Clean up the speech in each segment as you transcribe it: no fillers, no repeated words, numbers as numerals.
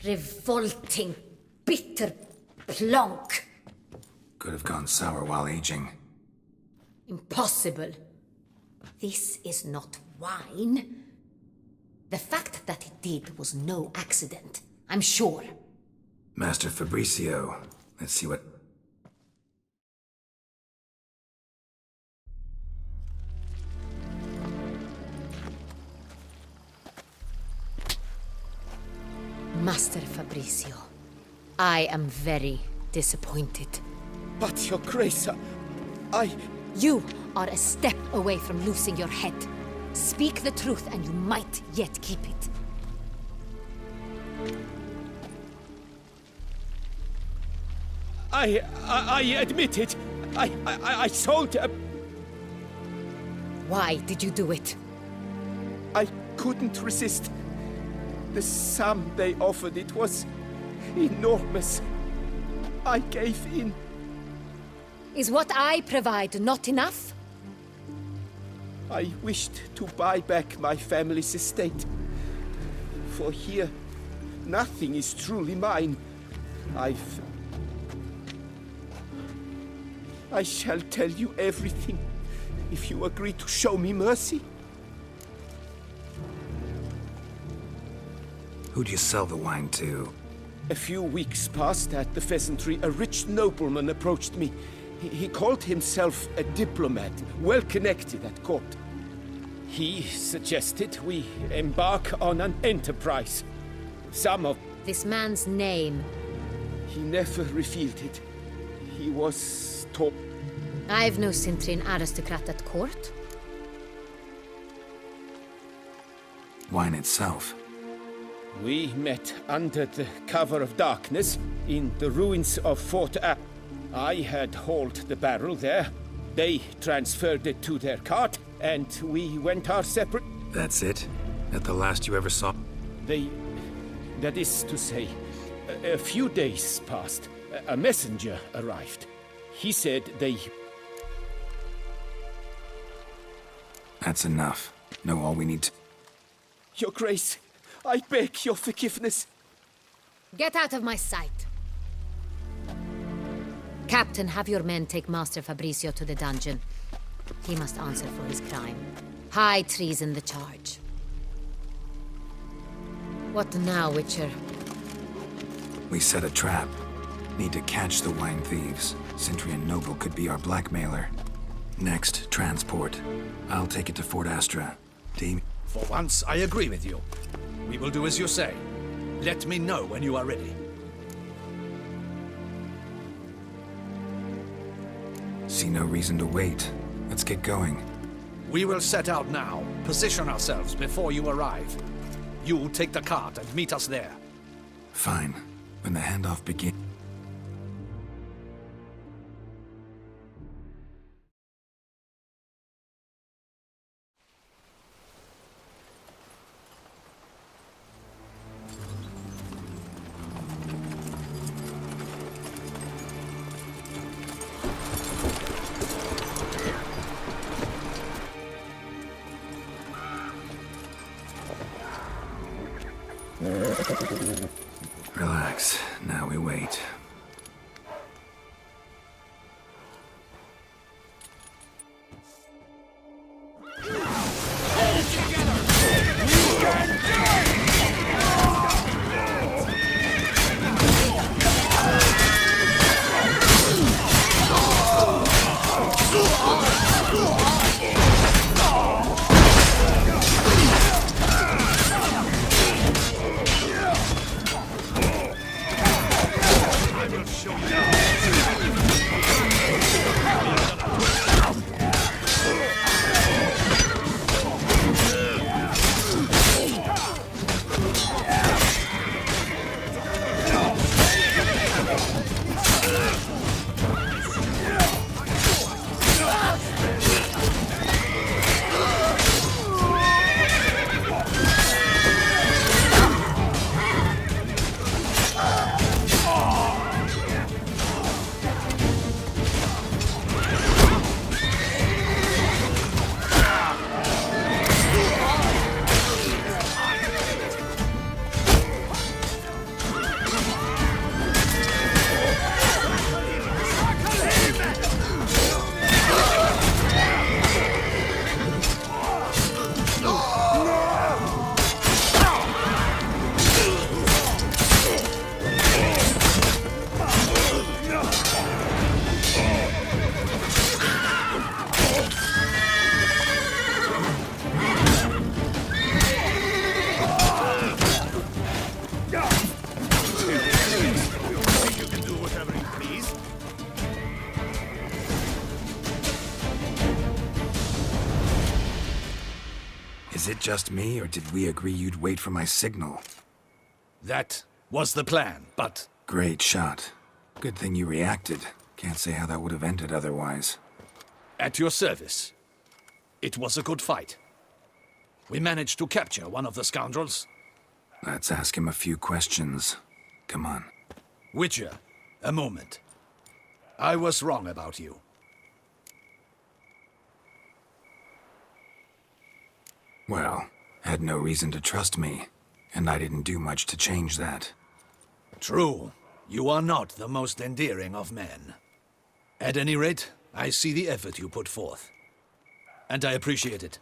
Revolting, bitter plonk. Could have gone sour while aging. Impossible. This is not wine. The fact that it did was no accident, I'm sure. Master Fabricio, let's see what... Master Fabricio, I am very disappointed. But, Your Grace, I... You are a step away from losing your head. Speak the truth and you might yet keep it. I admit it. I sold... Why did you do it? I couldn't resist. The sum they offered, it was enormous. I gave in. Is what I provide not enough? I wished to buy back my family's estate. For here, nothing is truly mine. I shall tell you everything, if you agree to show me mercy. Who'd you sell the wine to? A few weeks past at the pheasantry, a rich nobleman approached me. He called himself a diplomat, well connected at court. He suggested we embark on an enterprise. Some of... This man's name. He never revealed it. He was top. I've no Cintrin aristocrat at court. Wine itself. We met under the cover of darkness in the ruins of Fort A. I had hauled the barrel there. They transferred it to their cart, and we went our separate... That's it? That the last you ever saw? That is to say, a few days passed. A messenger arrived. He said they... That's enough. Know all we need to... Your Grace, I beg your forgiveness. Get out of my sight. Captain, have your men take Master Fabricio to the dungeon. He must answer for his crime. High treason the charge. What now, Witcher? We set a trap. Need to catch the wine thieves. Cintrian Noble could be our blackmailer. Next, transport. I'll take it to Fort Astra. Team? For once, I agree with you. We will do as you say. Let me know when you are ready. See no reason to wait. Let's get going. We will set out now. Position ourselves before you arrive. You take the cart and meet us there. Fine. When the handoff begins... Relax. Now we wait. just me, or did we agree you'd wait for my signal? That was the plan, but... Great shot. Good thing you reacted. Can't say how that would have ended otherwise. At your service. It was a good fight. We managed to capture one of the scoundrels. Let's ask him a few questions. Come on. Witcher, a moment. I was wrong about you. Well, had no reason to trust me, and I didn't do much to change that. True. You are not the most endearing of men. At any rate, I see the effort you put forth. And I appreciate it.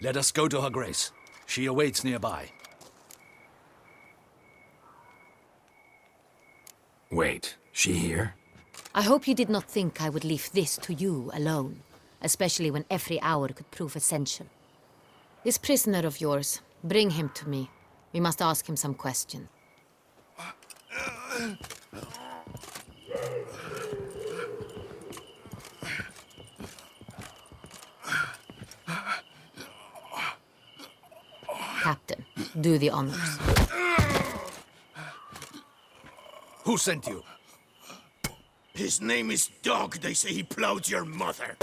Let us go to her grace. She awaits nearby. Wait, she here? I hope you did not think I would leave this to you alone, especially when every hour could prove essential. This prisoner of yours, bring him to me. We must ask him some questions. Captain, do the honors. Who sent you? His name is Dog. They say he plowed your mother.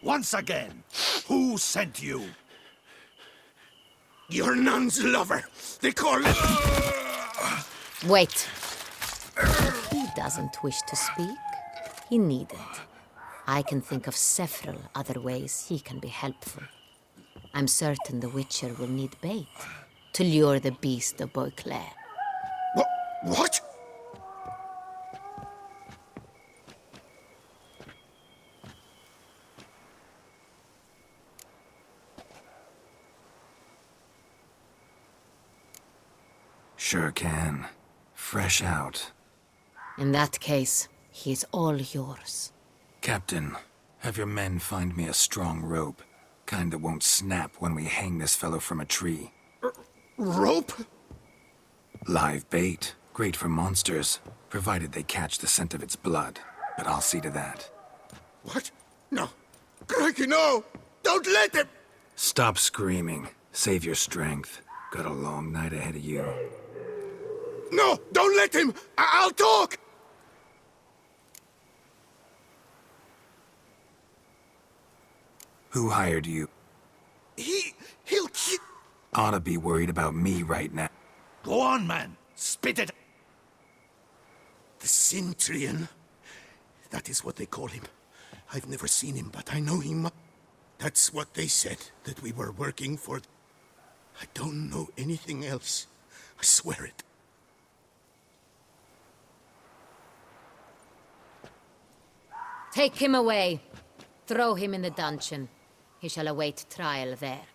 Once again, who sent you? Your nun's lover. They call it... Wait. If he doesn't wish to speak, he needn't. I can think of several other ways he can be helpful. I'm certain the Witcher will need bait to lure the beast of Beauclair. What? Sure can. Fresh out. In that case, he is all yours. Captain, have your men find me a strong rope. Kind that won't snap when we hang this fellow from a tree. Rope? Live bait. Great for monsters, provided they catch the scent of its blood. But I'll see to that. What? No. Crikey, no! Don't let him! Stop screaming. Save your strength. Got a long night ahead of you. No! Don't let him! I'll talk! Who hired you? He'll kill... Ought to be worried about me right now. Go on, man. Spit it. The Centurion. That is what they call him. I've never seen him, but I know him. That's what they said, that we were working for... I don't know anything else. I swear it. Take him away. Throw him in the dungeon. He shall await trial there.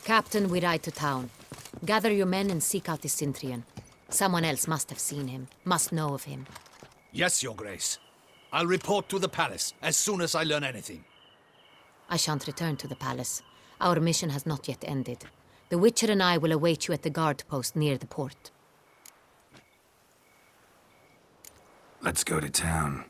Captain, we ride to town. Gather your men and seek out the Centurion. Someone else must have seen him, must know of him. Yes, Your Grace. I'll report to the palace as soon as I learn anything. I shan't return to the palace. Our mission has not yet ended. The Witcher and I will await you at the guard post near the port. Let's go to town.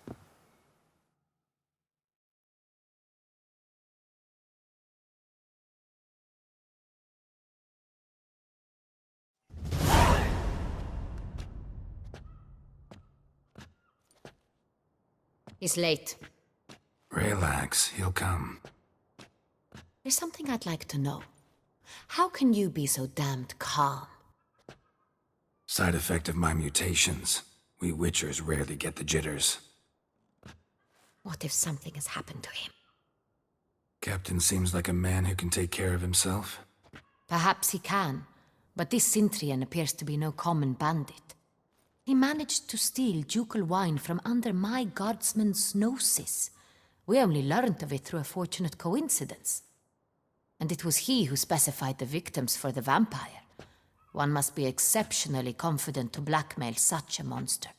He's late. Relax, he'll come. There's something I'd like to know. How can you be so damned calm? Side effect of my mutations. We Witchers rarely get the jitters. What if something has happened to him? Captain seems like a man who can take care of himself. Perhaps he can, but this Centurion appears to be no common bandit. He managed to steal ducal wine from under my guardsman's noses. We only learned of it through a fortunate coincidence. And it was he who specified the victims for the vampire. One must be exceptionally confident to blackmail such a monster.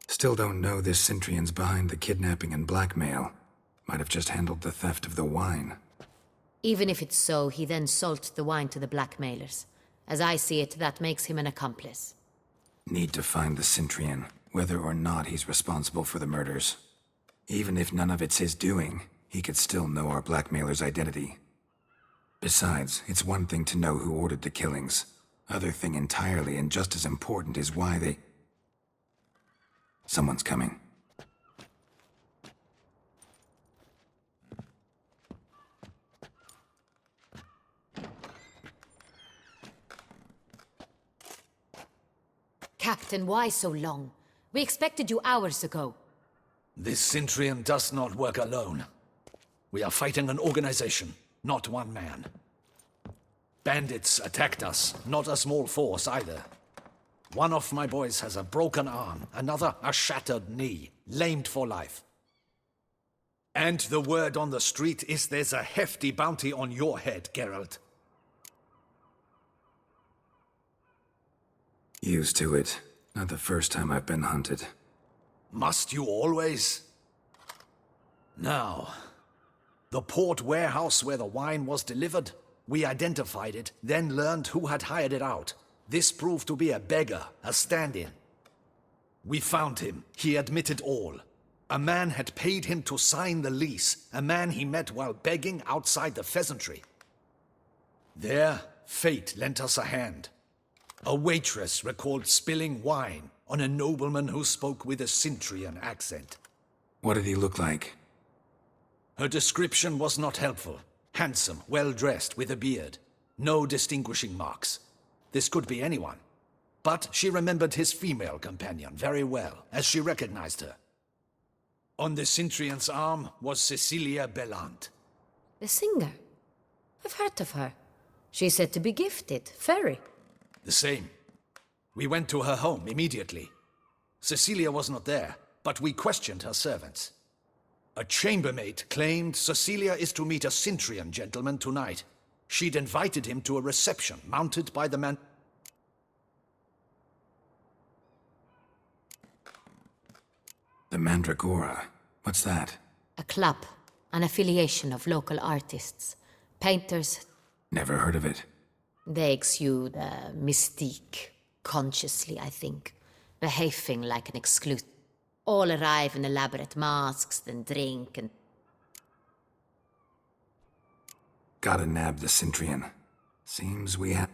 Still don't know this Centurion's behind the kidnapping and blackmail. Might have just handled the theft of the wine. Even if it's so, he then sold the wine to the blackmailers. As I see it, that makes him an accomplice. Need to find the Cintrian, whether or not he's responsible for the murders. Even if none of it's his doing, he could still know our blackmailer's identity. Besides, it's one thing to know who ordered the killings. Other thing entirely, and just as important, is why they... Someone's coming. Captain, why so long? We expected you hours ago. This Cintrian does not work alone. We are fighting an organization, not one man. Bandits attacked us, not a small force either. One of my boys has a broken arm, another a shattered knee, lamed for life. And the word on the street is there's a hefty bounty on your head, Geralt. Used to it. Not the first time I've been hunted. Must you always? Now, the port warehouse where the wine was delivered, we identified it, then learned who had hired it out. This proved to be a beggar, a stand-in. We found him. He admitted all. A man had paid him to sign the lease, a man he met while begging outside the pheasantry. There, fate lent us a hand. A waitress recalled spilling wine on a nobleman who spoke with a Cintrian accent. What did he look like? Her description was not helpful. Handsome, well-dressed, with a beard. No distinguishing marks. This could be anyone. But she remembered his female companion very well, as she recognized her. On the Cintrian's arm was Cecilia Bellant. The singer? I've heard of her. She's said to be gifted, very. The same. We went to her home immediately. Cecilia was not there, but we questioned her servants. A chambermaid claimed Cecilia is to meet a Cintrian gentleman tonight. She'd invited him to a reception mounted by the man... The Mandragora. What's that? A club, an affiliation of local artists. Painters. Never heard of it. They exude mystique, consciously, I think. Behaving like an exclusive. All arrive in elaborate masks, then drink and... Gotta nab the Cintrian. Seems we have...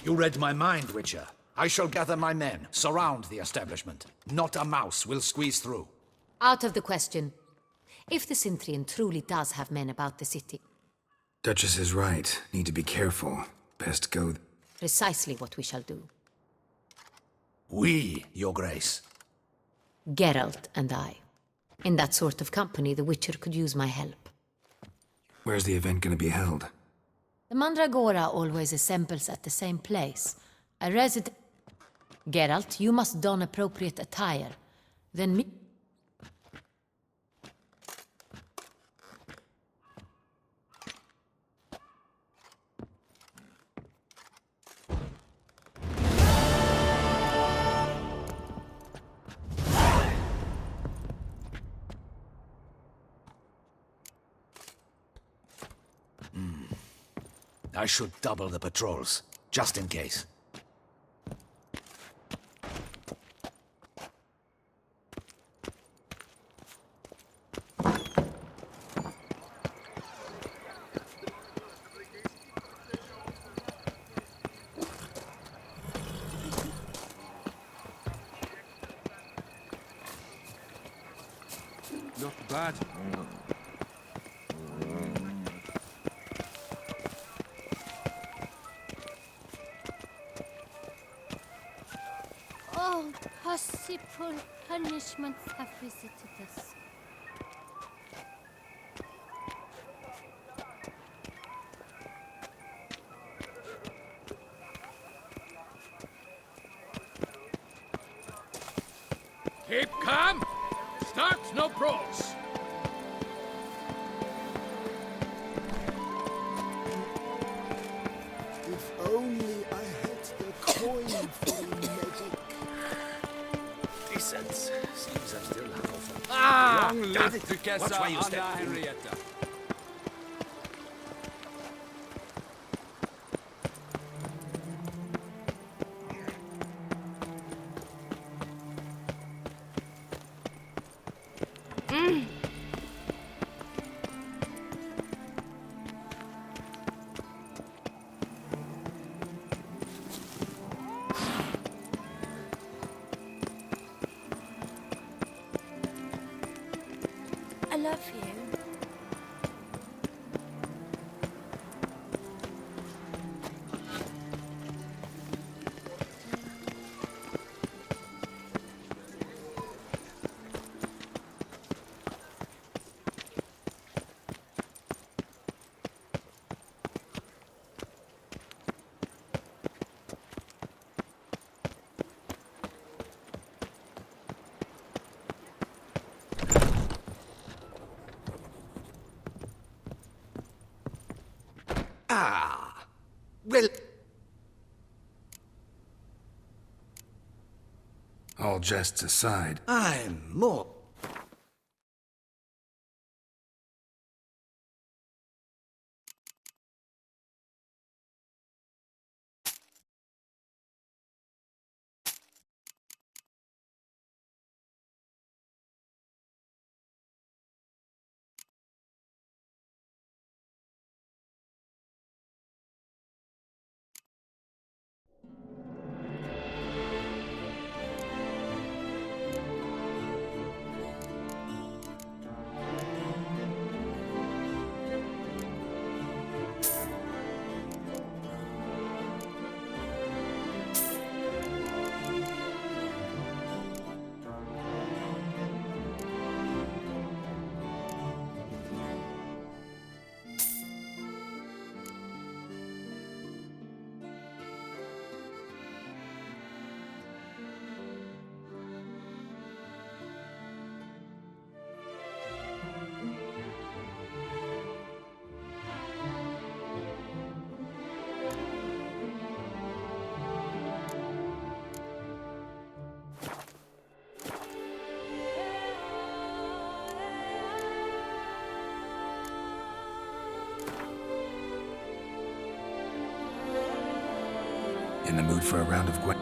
You read my mind, Witcher. I shall gather my men, surround the establishment. Not a mouse will squeeze through. Out of the question. If the Cintrian truly does have men about the city... Duchess is right. Need to be careful. Best go... Precisely what we shall do. We, Your Grace. Geralt and I. In that sort of company, the Witcher could use my help. Where's the event gonna be held? The Mandragora always assembles at the same place. A resident... Geralt, you must don appropriate attire. Then me... I should double the patrols, just in case. Not bad. All possible punishments have visited us. Keep calm! Start no brawls! If only I had the coin for magic. Decent. Seems I'm still half. Ah! Watch where you step. Henrietta. I love you. Well, All jests aside, I'm more... in the mood for a round of Gwen.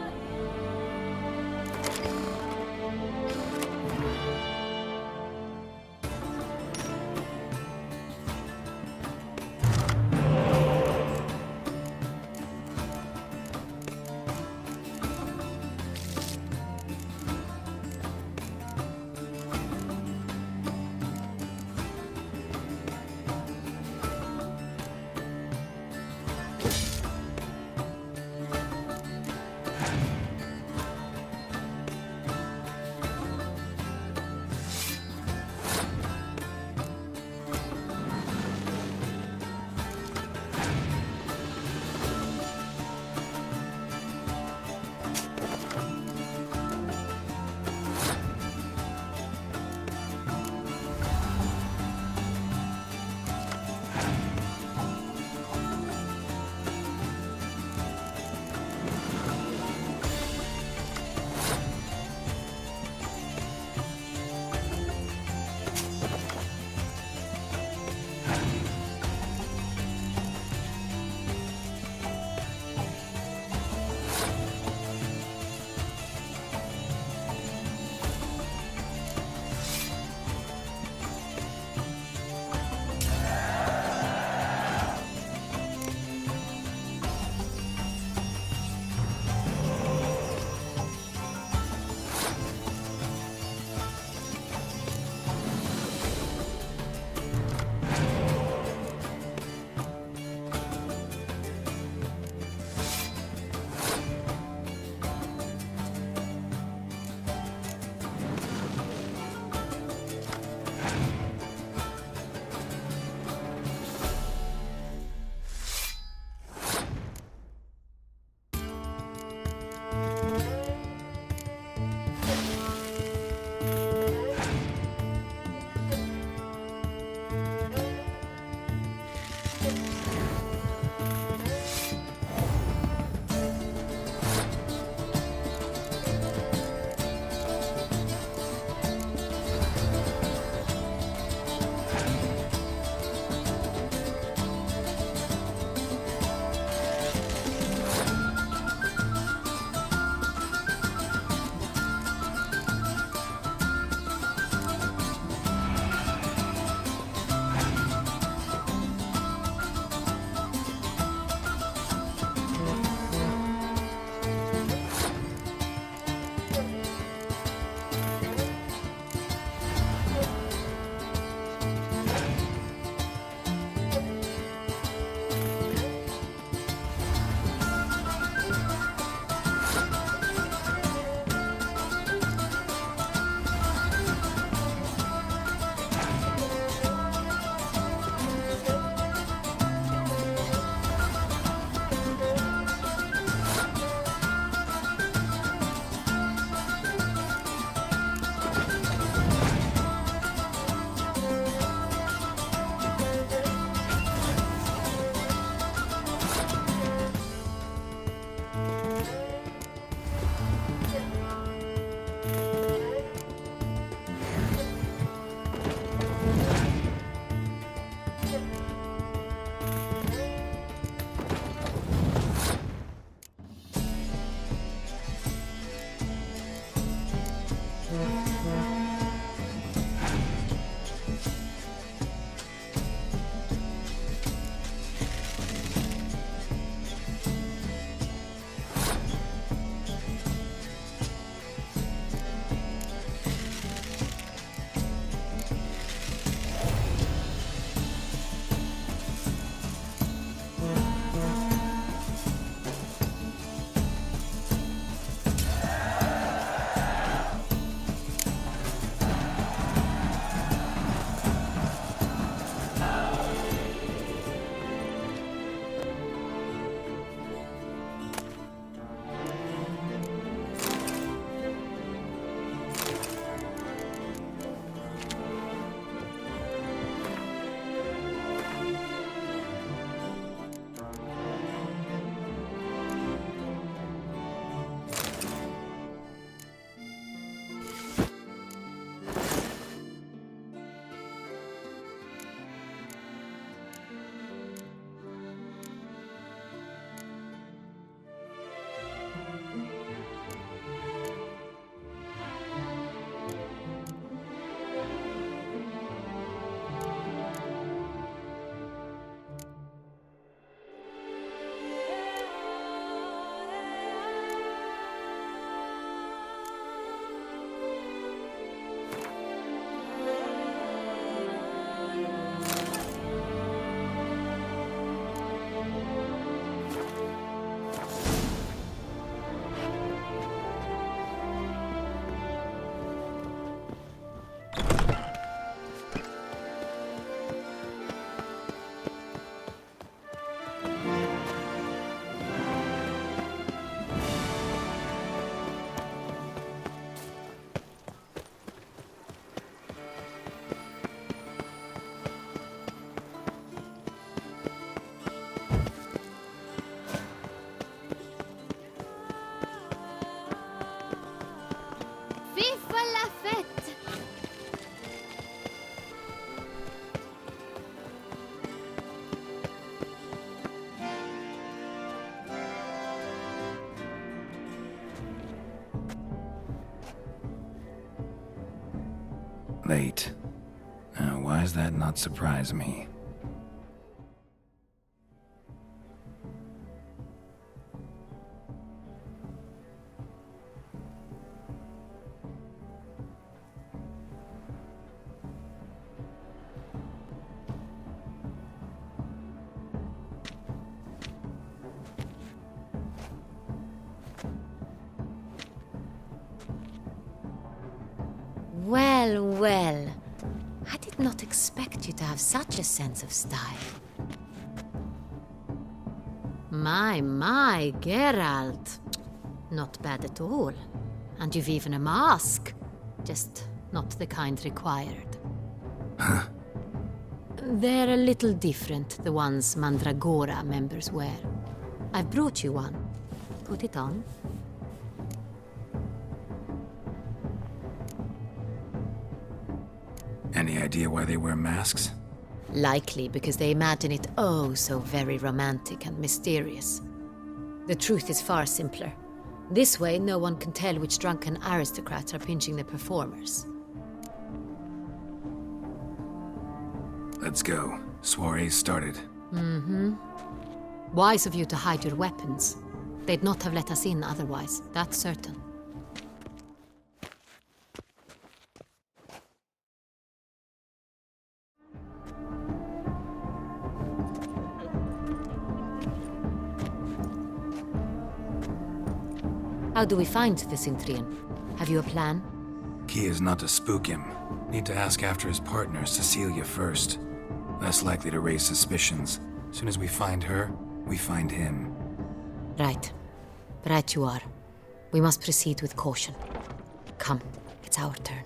Late. Now, why does that not surprise me? Well, well. I did not expect you to have such a sense of style. My, Geralt. Not bad at all. And you've even a mask. Just not the kind required. Huh? They're a little different, the ones Mandragora members wear. I've brought you one. Put it on. Any idea why they wear masks? Likely because they imagine it oh so very romantic and mysterious. The truth is far simpler. This way, no one can tell which drunken aristocrats are pinching the performers. Let's go. Soiree's started. Mm-hmm. Wise of you to hide your weapons. They'd not have let us in otherwise, that's certain. How do we find the Cintrian? Have you a plan? Key is not to spook him. Need to ask after his partner, Cecilia, first. Less likely to raise suspicions. Soon as we find her, we find him. Right. Right you are. We must proceed with caution. Come, it's our turn.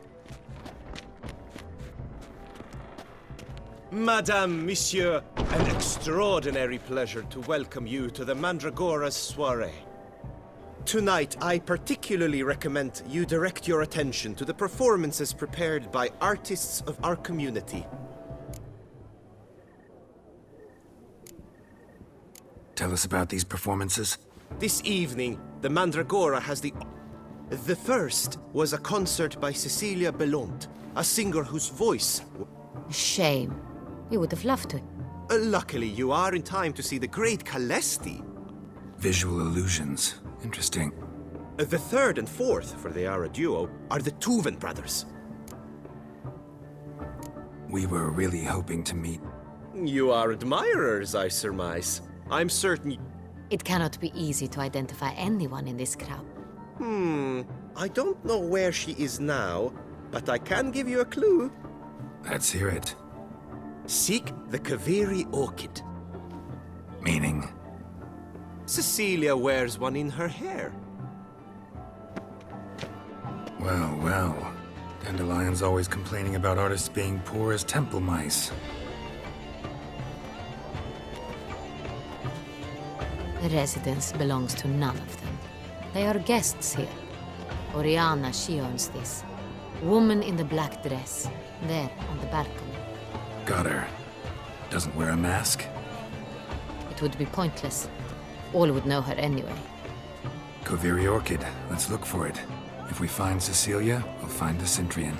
Madame, Monsieur, an extraordinary pleasure to welcome you to the Mandragora's soiree. Tonight, I particularly recommend you direct your attention to the performances prepared by artists of our community. Tell us about these performances. This evening, the Mandragora has the first was a concert by Cecilia Bellont, a singer whose voice... Shame. We would have loved to. Luckily, you are in time to see the great Calesti. Visual illusions. Interesting. The third and fourth, for they are a duo, are the Tuven brothers. We were really hoping to meet... You are admirers, I surmise. I'm certain... It cannot be easy to identify anyone in this crowd. I don't know where she is now, but I can give you a clue. Let's hear it. Seek the Kaviri orchid. Meaning? Cecilia wears one in her hair. Well, well. Dandelion's always complaining about artists being poor as temple mice. The residence belongs to none of them. They are guests here. Oriana, she owns this. Woman in the black dress. There, on the balcony. Got her. Doesn't wear a mask? It would be pointless. All would know her anyway. Kaviri orchid. Let's look for it. If we find Cecilia, we'll find the Cintrian.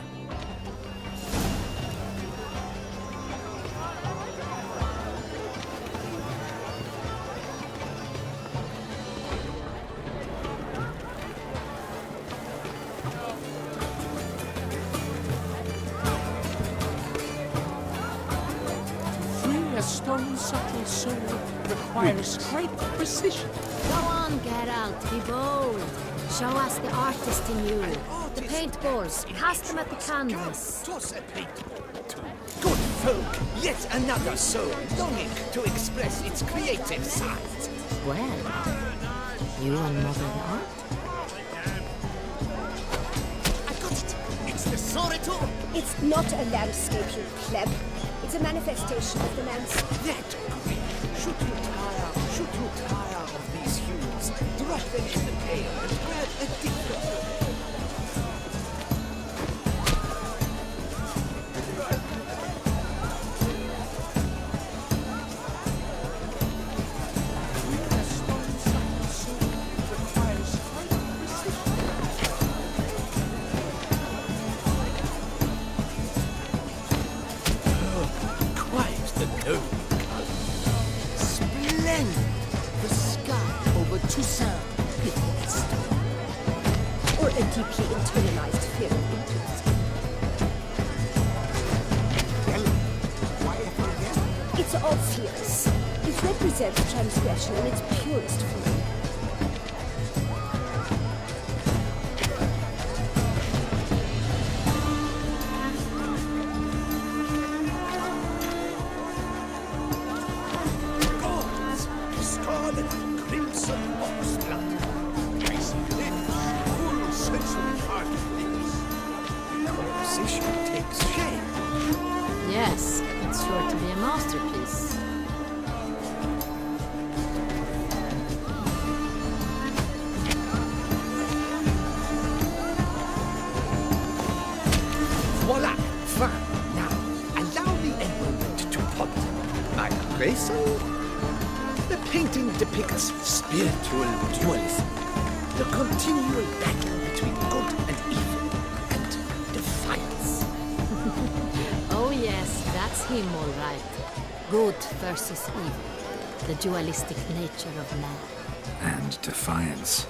A stone subtle soul requires great precision. Go on, Geralt, be bold. Show us the artist in you. The paintballs, cast them at the canvas. Toss a paintball to good folk, yet another soul longing to express its creative side. Well, you and modern art? I got it. It's the Sorito. It's not a landscape, you pleb. It's a manifestation of the man's... That should you tire of these hues, drop them in the pail and grab a different one. A stone subtle soul requires great precision. the dome. Splendid! The sky over Toussaint, prefieras. Or a deeply internalized fear of interest. Well, why ever again? It's obvious. It represents transgression in its purest form. Gods, scarlet, crimson, oxblood. Icy lips, full sensual heart lips. Composition takes shape. Yes, it's sure to be a masterpiece. Voila! Fine. Now, allow me a moment to ponder. My appraisal? The painting depicts spiritual dualism. The continual battle between good and evil, and defiance. Oh yes, that's him all right. Good versus evil. The dualistic nature of man. And defiance.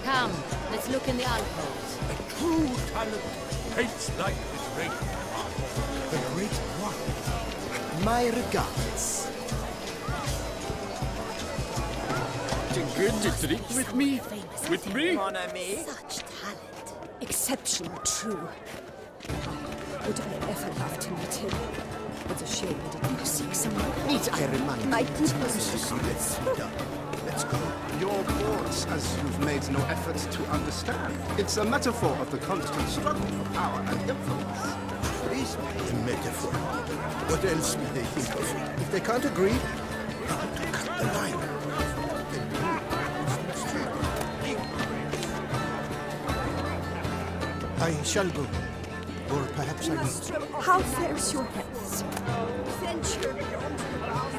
Come, let's look in the alcoves. A true talent paints like his great the great one. My regards. Good to drink with me? With me? Such talent. Exceptional, true. Would I ever love to meet him? It's a shame I didn't seek someone. Need I remind My you? goodness. Let's go. Your thoughts, as you've made no effort to understand. It's a metaphor of the constant struggle for power and influence. Please, a metaphor. What else will they think of? If they can't agree, How to cut the line? I shall go. Or perhaps I will. How fares your health, sir? Venture beyond the bounds.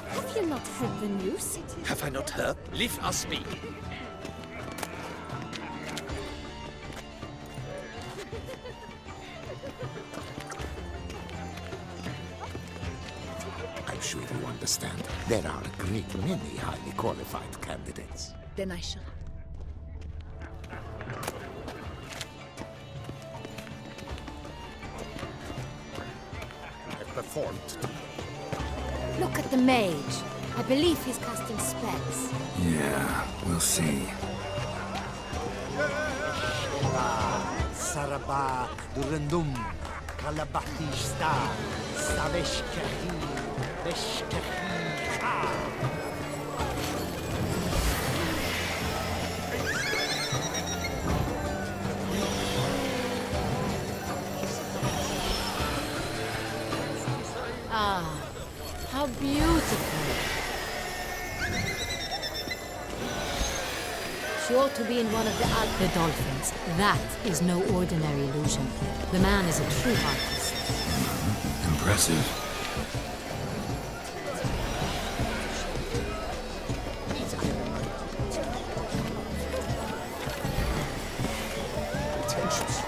Have you not heard the news? Have I not heard? Leave us be. I'm sure you understand. There are a great many highly qualified candidates. Then I shall. I performed. Look at the mage. I believe he's casting spells. Yeah, we'll see. Saraba, Durandum, Kalabatista, Saveshkahi, Beshkahi. Ah, how beautiful. Sure to be in one of the dolphins. That is no ordinary illusion. The man is a true artist. Impressive. pretentious.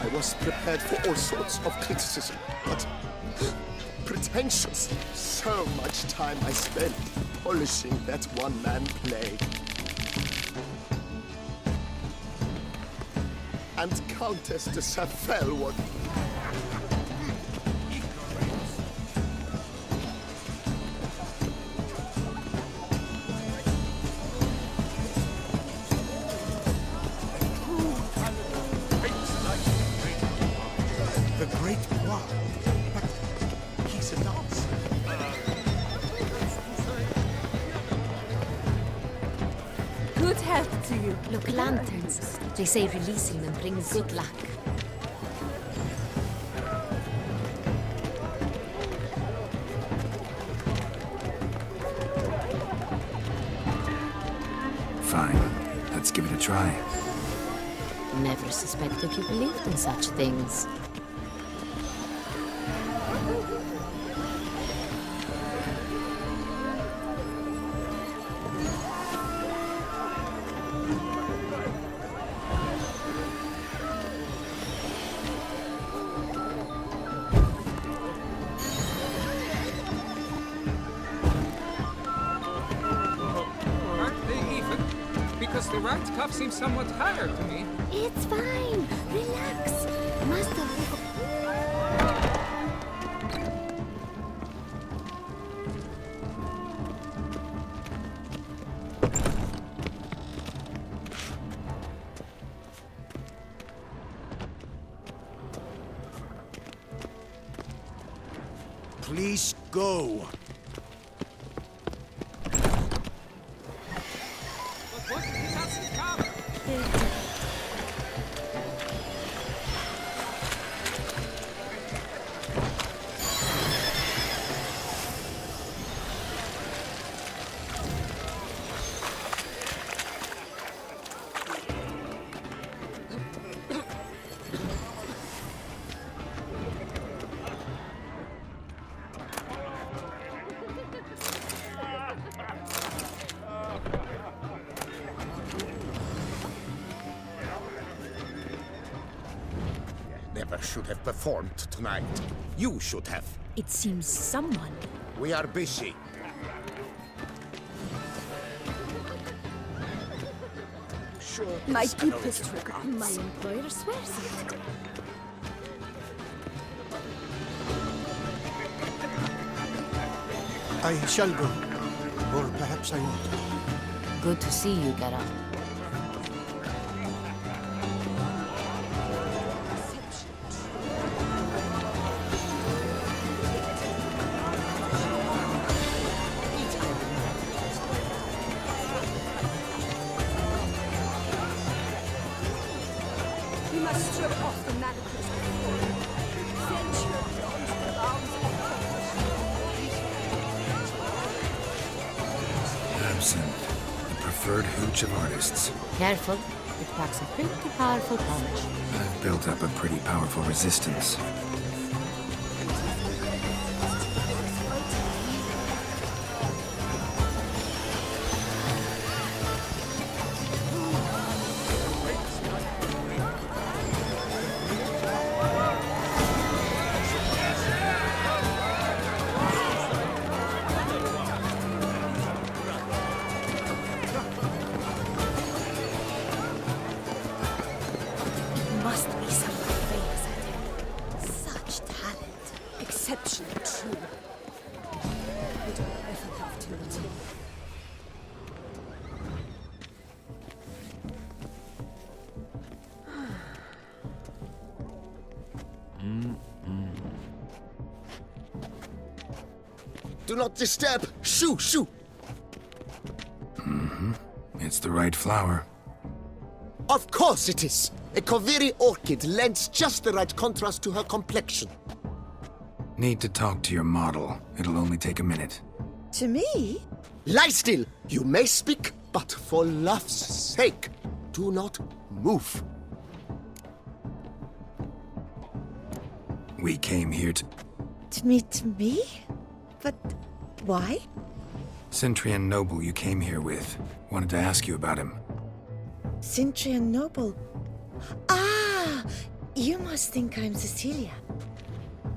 I was prepared for all sorts of criticism, but pretentious. So much time I spent polishing that one-man play. And Countess de Safel was... The great Roi. But he's a dancer. Good health to you. Look, lanterns. They say releasing them brings good luck. Fine. Let's give it a try. Never suspected you believed in such things. Yes, the right cuff seems somewhat higher to me. It's fine. Relax. Master. Please go. But what did he not cover? Never should have performed tonight. You should have. It seems someone. We are busy. Sure. My deepest regards. My employer swears it. I shall go. Or perhaps I won't. Good to see you, Geralt. We must strip off the manacles before. Send children onto the arms of Absinthe, the preferred hooch of artists. Careful, it packs a pretty powerful punch. I've built up a pretty powerful resistance. must be someone famous at it. Such talent. Exceptionally true. Would I ever love to meet him? Do not disturb! Shoo! Shoo! It's the right flower. Of course it is! A Koviri orchid lends just the right contrast to her complexion. Need to talk to your model. It'll only take a minute. To me? Lie still! You may speak, but for love's sake, do not move. We came here to... To meet me? But why? Cintrian Noble you came here with. Wanted to ask you about him. Cintrian Noble. Ah! You must think I'm Cecilia.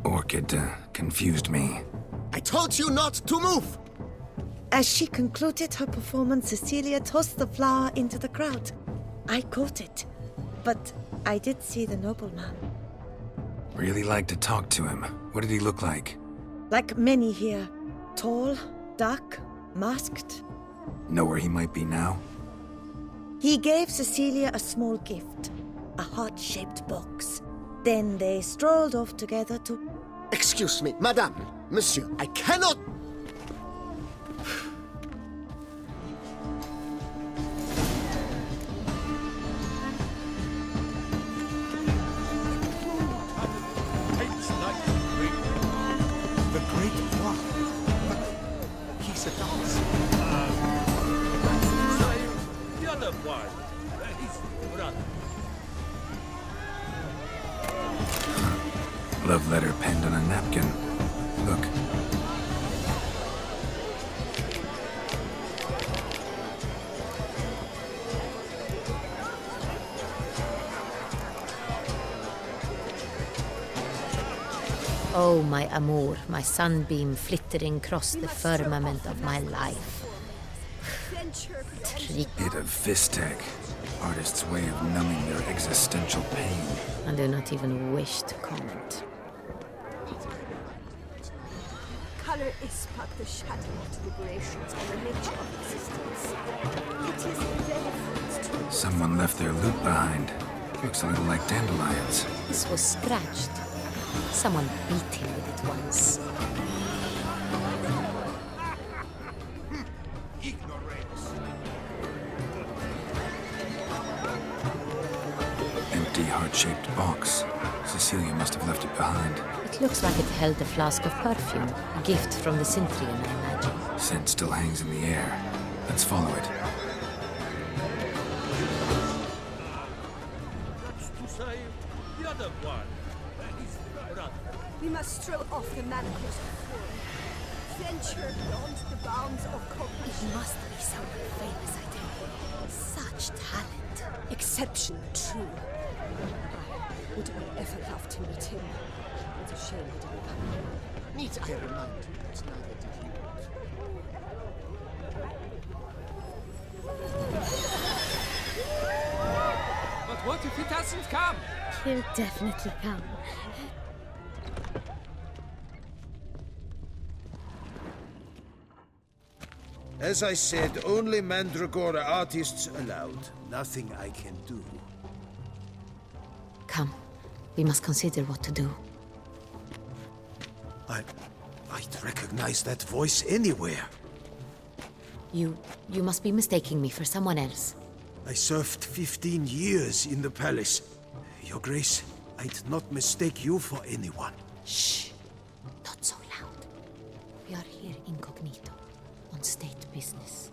Orchid confused me. I told you not to move! As she concluded her performance, Cecilia tossed the flower into the crowd. I caught it, but I did see the nobleman. Really like to talk to him. What did he look like? Like many here. Tall, dark, masked. Know where he might be now? He gave Cecilia a small gift. A heart-shaped box. Then they strolled off together to... Excuse me, madame, monsieur, I cannot... The great one. But he's a dancer. The other one. His brother. Love letter penned on a napkin. Look. Oh, my amour, my sunbeam flittering across the firmament of my life. Bit of Vistek. Artist's way of numbing their existential pain. I do not even wish to comment. Color is but the shadow of deliberations on the nature of existence. It is irrelevant to... Someone left their loot behind. Looks a little like dandelions. This was scratched. Someone beat him with it once. Empty heart-shaped box. Cecilia must have left it behind. It looks like it held a flask of perfume. A gift from the Cintrian, I imagine. Scent still hangs in the air. Let's follow it. The other one. His brother. We must throw off the manacles of form. Venture beyond the bounds of compassion. He must be someone famous, I tell you. Such talent. Exceptional, true. Would I ever love to meet him? It's a shame he didn't come. Need I remind you that neither did he want. But what if he doesn't come? He'll definitely come. As I said, only Mandragora artists allowed. Nothing I can do. Come. We must consider what to do. I'd recognize that voice anywhere. You must be mistaking me for someone else. I served 15 years in the palace. Your Grace, I'd not mistake you for anyone. Shh. Not so loud. We are here incognito, on state business.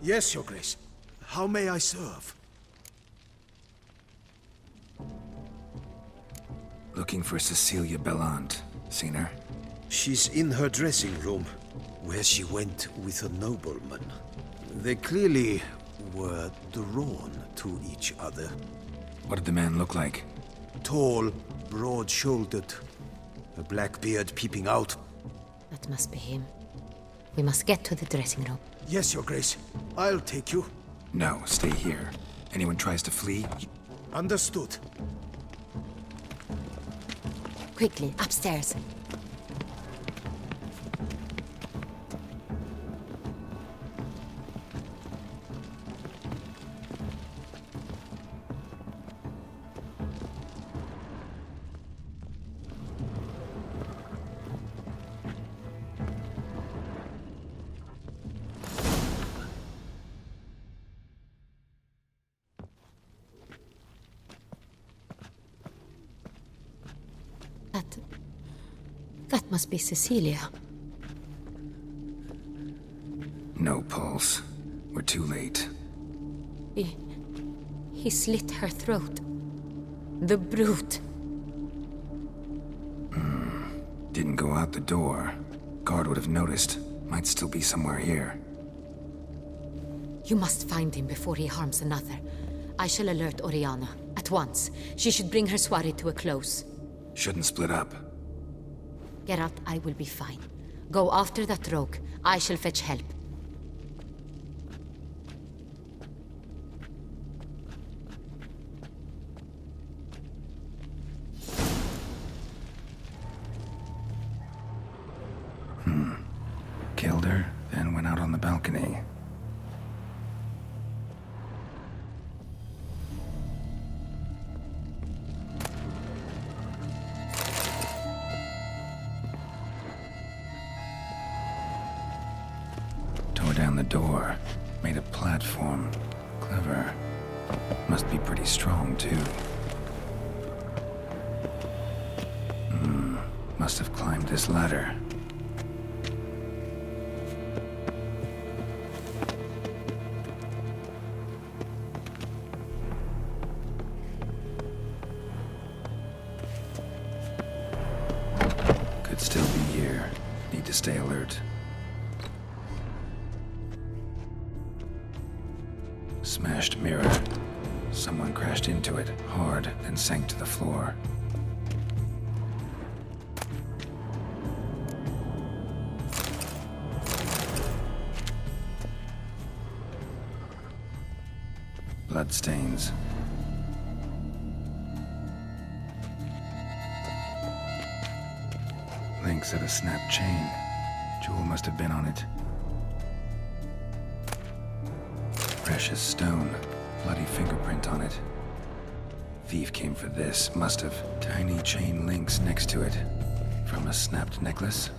Yes, Your Grace. How may I serve? Looking for Cecilia Bellant. Seen her? She's in her dressing room, where she went with a nobleman. They clearly were drawn to each other. What did the man look like? Tall, broad-shouldered, a black beard peeping out. That must be him. We must get to the dressing room. Yes, Your Grace. I'll take you. No, stay here. Anyone tries to flee? Understood. Quickly, upstairs. That must be Cecilia. No pulse. We're too late. He slit her throat. The brute. Didn't go out the door. Guard would have noticed. Might still be somewhere here. You must find him before he harms another. I shall alert Oriana. At once. She should bring her soirée to a close. Shouldn't split up. Geralt, I will be fine. Go after that rogue. I shall fetch help. Killed her, then went out on the balcony. Tore down the door. Made a platform. Clever. Must be pretty strong, too. Must have climbed this ladder. Could still be here. Need to stay alert. Smashed mirror. Someone crashed into it, hard, then sank to the floor. Bloodstains. Links at a snapped chain. Jewel must have been on it. Precious stone. Bloody fingerprint on it. Thief came for this, must have. Tiny chain links next to it. From a snapped necklace?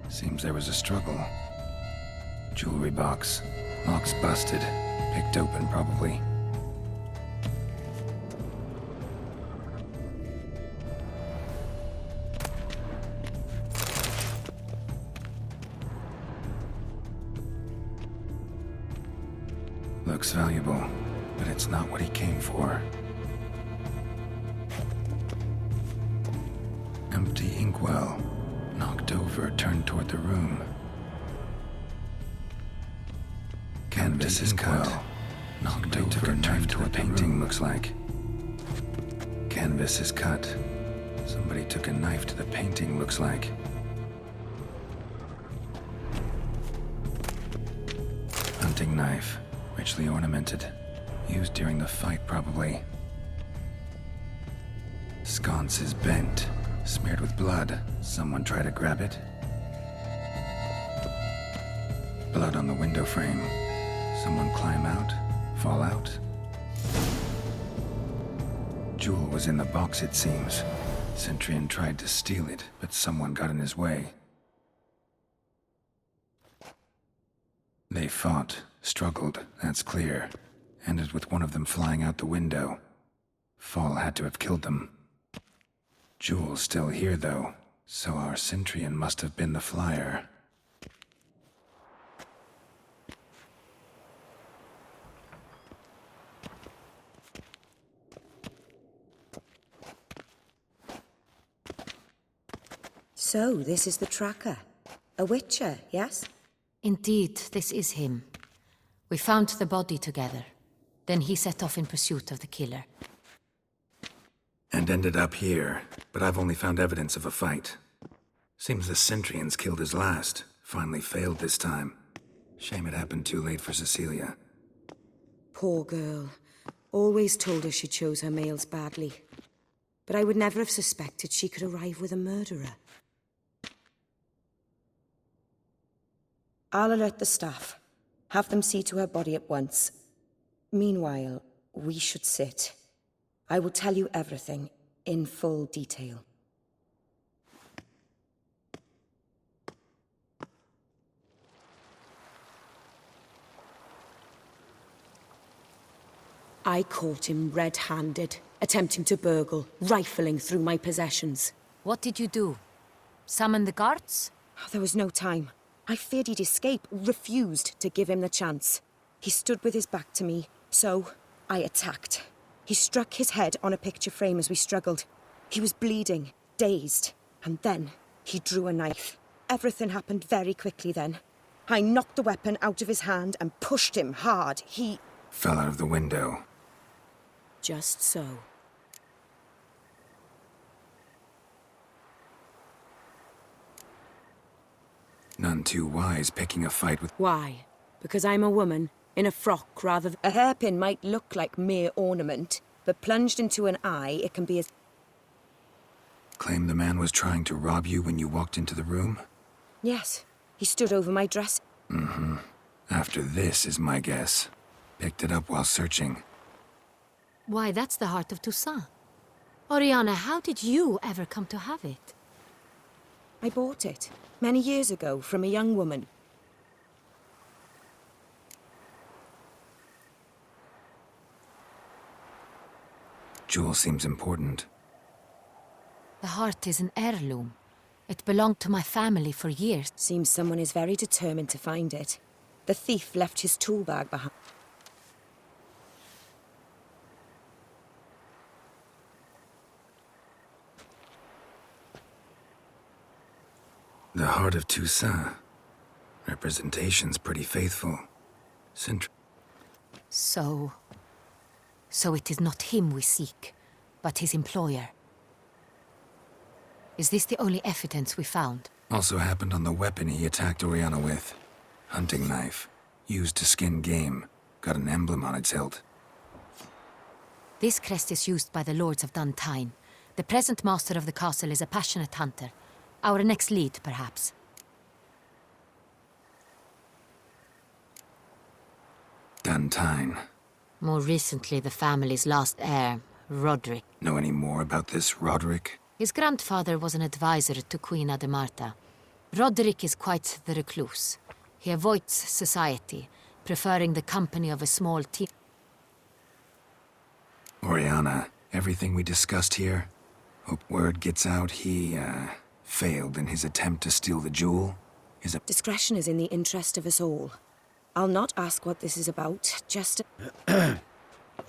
Seems there was a struggle. Jewelry box. Lock's busted. Picked open, probably. Looks valuable, but it's not what he came for. Empty inkwell. Knocked over, turned toward the room. Canvas is cut. Knocked over, turned toward the painting, looks like. Canvas is cut. Somebody took a knife to the painting, looks like. Hunting knife. Richly ornamented. Used during the fight, probably. Sconce is bent. Smeared with blood. Someone try to grab it? Blood on the window frame. Someone climb out? Fall out? Jewel was in the box, it seems. Centurion tried to steal it, but someone got in his way. They fought, struggled, that's clear. Ended with one of them flying out the window. Fall had to have killed them. Jewel's still here, though, so our Centurion must have been the flyer. So, this is the tracker. A witcher, yes? Indeed, this is him. We found the body together. Then he set off in pursuit of the killer. And ended up here, but I've only found evidence of a fight. Seems the Centurions killed his last. Finally failed this time. Shame it happened too late for Cecilia. Poor girl. Always told her she chose her males badly. But I would never have suspected she could arrive with a murderer. I'll alert the staff. Have them see to her body at once. Meanwhile, we should sit. I will tell you everything, in full detail. I caught him red-handed, attempting to burgle, rifling through my possessions. What did you do? Summon the guards? There was no time. I feared he'd escape, refused to give him the chance. He stood with his back to me, so I attacked. He struck his head on a picture frame as we struggled. He was bleeding, dazed, and then he drew a knife. Everything happened very quickly then. I knocked the weapon out of his hand and pushed him hard. He fell out of the window. Just so. None too wise picking a fight with... Why? Because I'm a woman, in a frock rather than... A hairpin might look like mere ornament, but plunged into an eye, it can be as... Claim the man was trying to rob you when you walked into the room? Yes. He stood over my dress. Mm-hmm. After this is my guess. Picked it up while searching. Why, that's the heart of Toussaint. Oriana, how did you ever come to have it? I bought it, many years ago, from a young woman. Jewel seems important. The heart is an heirloom. It belonged to my family for years. Seems someone is very determined to find it. The thief left his tool bag behind. The heart of Toussaint. Representation's pretty faithful. So it is not him we seek, but his employer. Is this the only evidence we found? Also happened on the weapon he attacked Oriana with. Hunting knife. Used to skin game. Got an emblem on its hilt. This crest is used by the lords of Duntine. The present master of the castle is a passionate hunter. Our next lead, perhaps. Duntine. More recently, the family's last heir, Roderick. Know any more about this Roderick? His grandfather was an advisor to Queen Ademarta. Roderick is quite the recluse. He avoids society, preferring the company of a small team. Oriana, everything we discussed here, hope word gets out he, failed in his attempt to steal the jewel? Discretion is in the interest of us all. I'll not ask what this is about, just...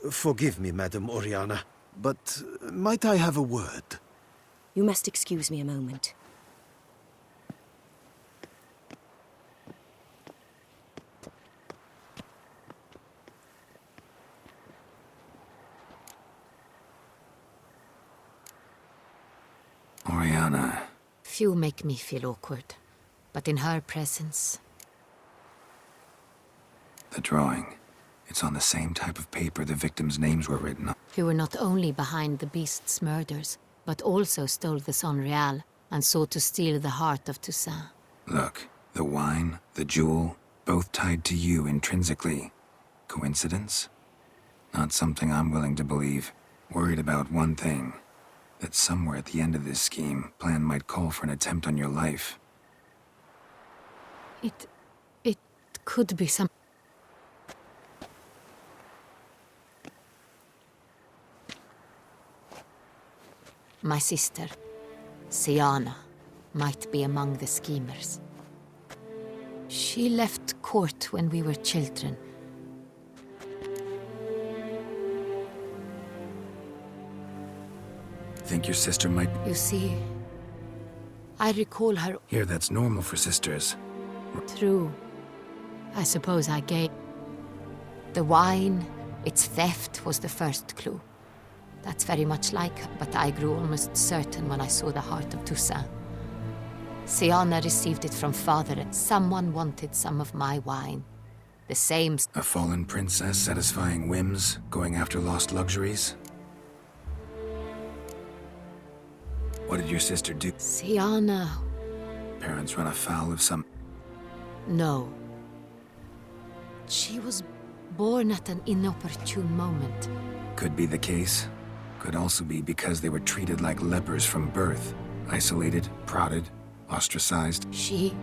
Forgive me, Madam Oriana, but might I have a word? You must excuse me a moment. Oriana. Few make me feel awkward, but in her presence... The drawing. It's on the same type of paper the victims' names were written on. Who were not only behind the beast's murders, but also stole the Son Real and sought to steal the heart of Toussaint. Look, the wine, the jewel, both tied to you intrinsically. Coincidence? Not something I'm willing to believe. Worried about one thing. That somewhere at the end of this scheme, plan might call for an attempt on your life. It could be some... My sister, Siana, might be among the schemers. She left court when we were children. Think your sister might... You see, I recall her... Here, that's normal for sisters. True. I suppose I gave... The wine, its theft was the first clue. That's very much like her, but I grew almost certain when I saw the heart of Toussaint. Siana received it from father, and someone wanted some of my wine. The same... A fallen princess satisfying whims, going after lost luxuries? What did your sister do? Siana... Parents run afoul of some... No. She was born at an inopportune moment. Could be the case. Could also be because they were treated like lepers from birth. Isolated, prodded, ostracized. She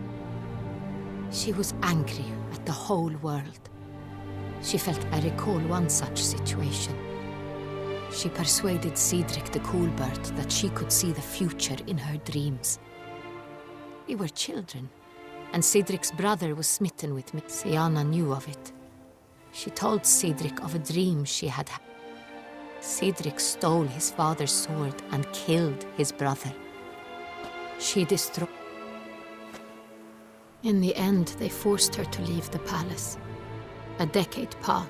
was angry at the whole world. She felt I recall one such situation. She persuaded Cedric the Coolbird that she could see the future in her dreams. We were children, and Cedric's brother was smitten with me. Siana knew of it. She told Cedric of a dream she had had. Cedric stole his father's sword and killed his brother. She destroyed... In the end, they forced her to leave the palace. A decade passed.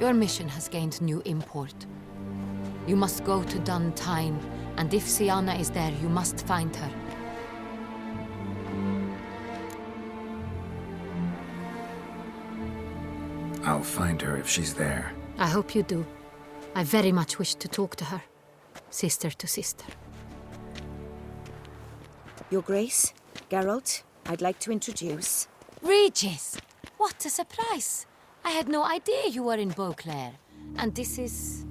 Your mission has gained new import. You must go to Duntine, and if Siana is there, you must find her. I'll find her if she's there. I hope you do. I very much wish to talk to her. Sister to sister. Your Grace, Geralt, I'd like to introduce... Regis! What a surprise! I had no idea you were in Beauclair. And this is...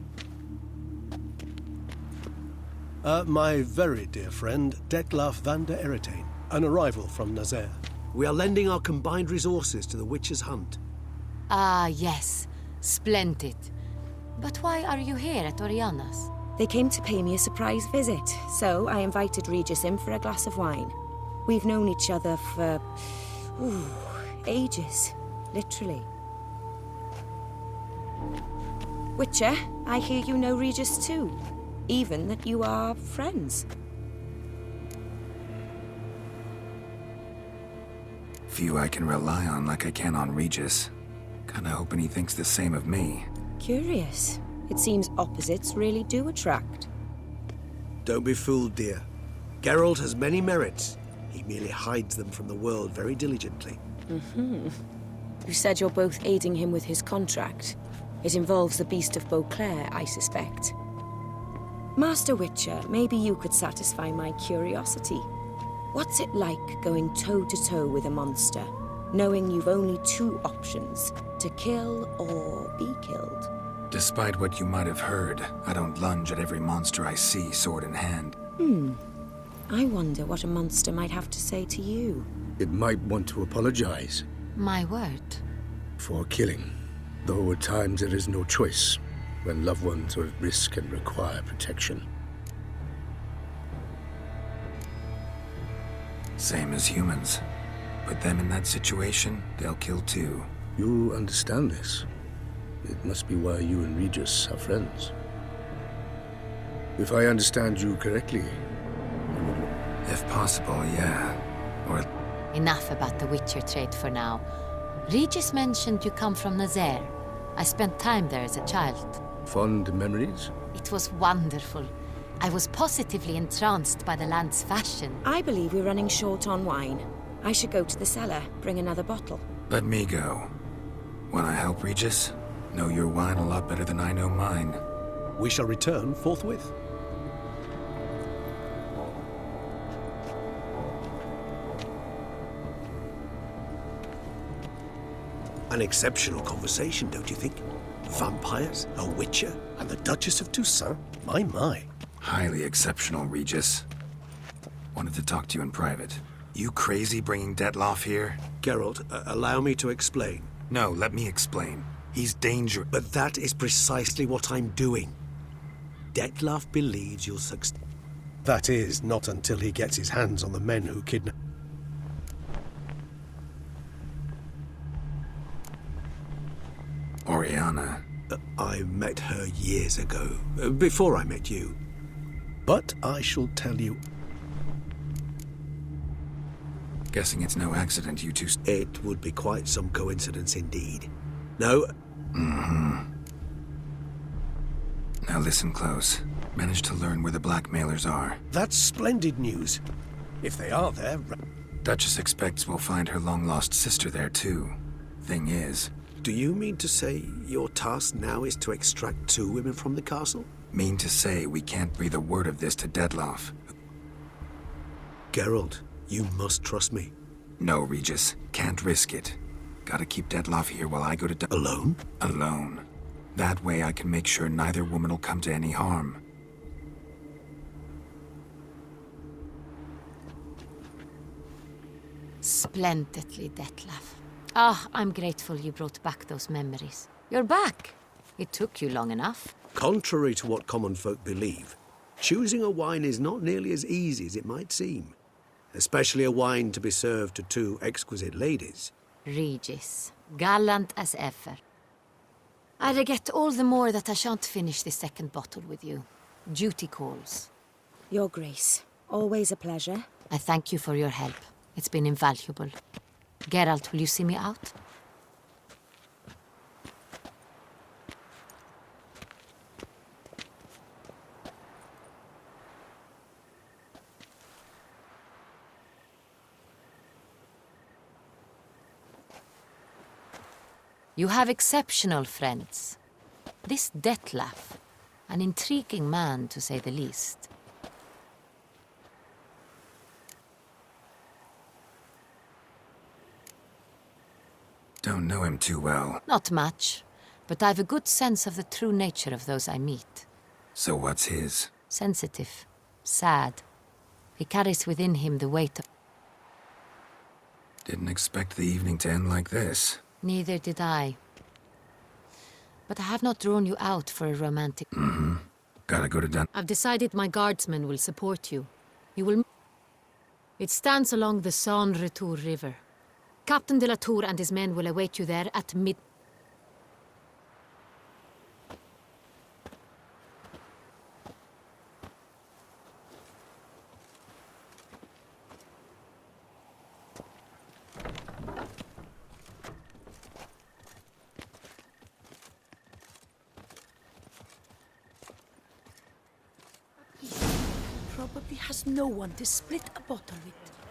My very dear friend, Detlaf van der Eretain, an arrival from Nazaire. We are lending our combined resources to the Witch's Hunt. Ah, yes. Splendid. But why are you here at Oriana's? They came to pay me a surprise visit, so I invited Regis in for a glass of wine. We've known each other for... ages. Literally. Witcher, I hear you know Regis too. Even that you are friends. Few I can rely on like I can on Regis. Kinda hoping he thinks the same of me. Curious. It seems opposites really do attract. Don't be fooled, dear. Geralt has many merits. He merely hides them from the world very diligently. You said you're both aiding him with his contract. It involves the beast of Beauclair, I suspect. Master Witcher, maybe you could satisfy my curiosity. What's it like going toe-to-toe with a monster, knowing you've only two options, to kill or be killed? Despite what you might have heard, I don't lunge at every monster I see, sword in hand. I wonder what a monster might have to say to you. It might want to apologize. My word. For killing. Though at times there is no choice, when loved ones are at risk and require protection. Same as humans. Put them in that situation, they'll kill too. You understand this. It must be why you and Regis are friends. If I understand you correctly... If possible, yeah. Or... Enough about the Witcher trade for now. Regis mentioned you come from Nazaire. I spent time there as a child. Fond memories? It was wonderful. I was positively entranced by the land's fashion. I believe we're running short on wine. I should go to the cellar, bring another bottle. Let me go. Wanna help, Regis? Know your wine a lot better than I know mine. We shall return forthwith. An exceptional conversation, don't you think? Vampires, a witcher, and the Duchess of Toussaint? My. Highly exceptional, Regis. Wanted to talk to you in private. You crazy bringing Detloff here? Geralt, allow me to explain. No, let me explain. He's dangerous. But that is precisely what I'm doing. Detloff believes you'll succeed. That is, not until he gets his hands on the men who kidnapped... Oriana. I met her years ago, before I met you. But I shall tell you... Guessing it's no accident you two... It would be quite some coincidence indeed. No... Now listen close. Managed to learn where the blackmailers are. That's splendid news. If they are there... Duchess expects we'll find her long-lost sister there too. Thing is... Do you mean to say your task now is to extract two women from the castle? Mean to say we can't breathe a word of this to Detloff. Geralt, you must trust me. No, Regis. Can't risk it. Gotta keep Detloff here while I go to... Alone? Alone. That way I can make sure neither woman will come to any harm. Splendidly, Detlaff. Ah, I'm grateful you brought back those memories. You're back. It took you long enough. Contrary to what common folk believe, choosing a wine is not nearly as easy as it might seem. Especially a wine to be served to two exquisite ladies. Regis, gallant as ever. I regret all the more that I shan't finish this second bottle with you. Duty calls. Your Grace, always a pleasure. I thank you for your help. It's been invaluable. Geralt, will you see me out? You have exceptional friends. This Detlaff, an intriguing man to say the least. Don't know him too well. Not much, but I've a good sense of the true nature of those I meet. So what's his? Sensitive, sad. He carries within him the weight of... Didn't expect the evening to end like this. Neither did I. But I have not drawn you out for a romantic... Gotta go to Dun... I've decided my guardsmen will support you. You will... It stands along the Saône-Retour River. Captain de la Tour and his men will await you there at mid... Probably has no one to split a bottle with.